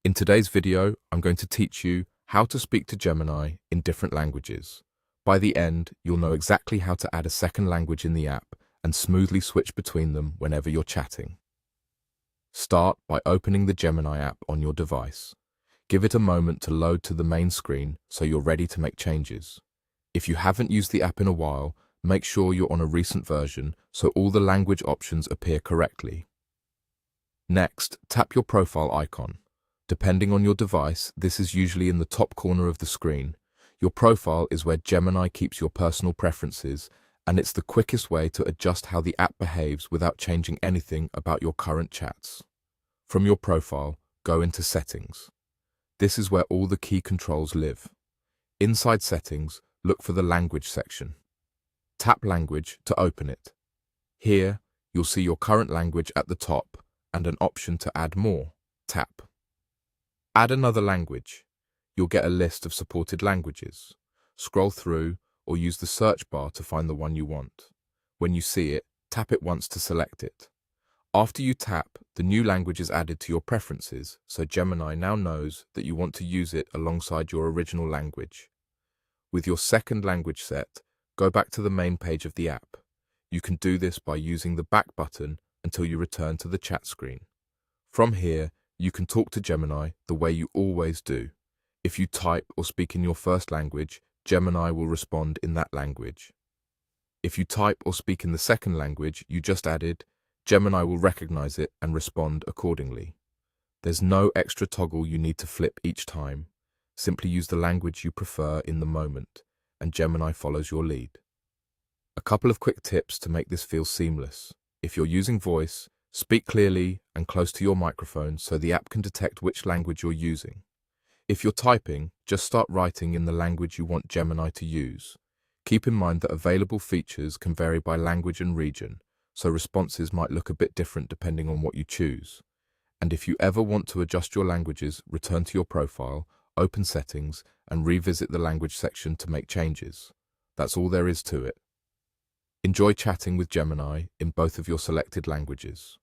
In today's video, I'm going to teach you how to speak to Gemini in different languages. By the end, you'll know exactly how to add a second language in the app and smoothly switch between them whenever you're chatting. Start by opening the Gemini app on your device. Give it a moment to load to the main screen so you're ready to make changes. If you haven't used the app in a while, make sure you're on a recent version so all the language options appear correctly. Next, tap your profile icon. Depending on your device, this is usually in the top corner of the screen. Your profile is where Gemini keeps your personal preferences, and it's the quickest way to adjust how the app behaves without changing anything about your current chats. From your profile, go into Settings. This is where all the key controls live. Inside Settings, look for the Language section. Tap Language to open it. Here, you'll see your current language at the top and an option to add more. Tap. Add another language. You'll get a list of supported languages. Scroll through or use the search bar to find the one you want. When you see it, tap it once to select it. After you tap, the new language is added to your preferences, so Gemini now knows that you want to use it alongside your original language. With your second language set, go back to the main page of the app. You can do this by using the back button until you return to the chat screen. From here, you can talk to Gemini the way you always do. If you type or speak in your first language, Gemini will respond in that language. If you type or speak in the second language you just added, Gemini will recognize it and respond accordingly. There's no extra toggle you need to flip each time. Simply use the language you prefer in the moment, and Gemini follows your lead. A couple of quick tips to make this feel seamless. If you're using voice, speak clearly and close to your microphone so the app can detect which language you're using. If you're typing, just start writing in the language you want Gemini to use. Keep in mind that available features can vary by language and region, so responses might look a bit different depending on what you choose. And if you ever want to adjust your languages, return to your profile, open Settings, and revisit the language section to make changes. That's all there is to it. Enjoy chatting with Gemini in both of your selected languages.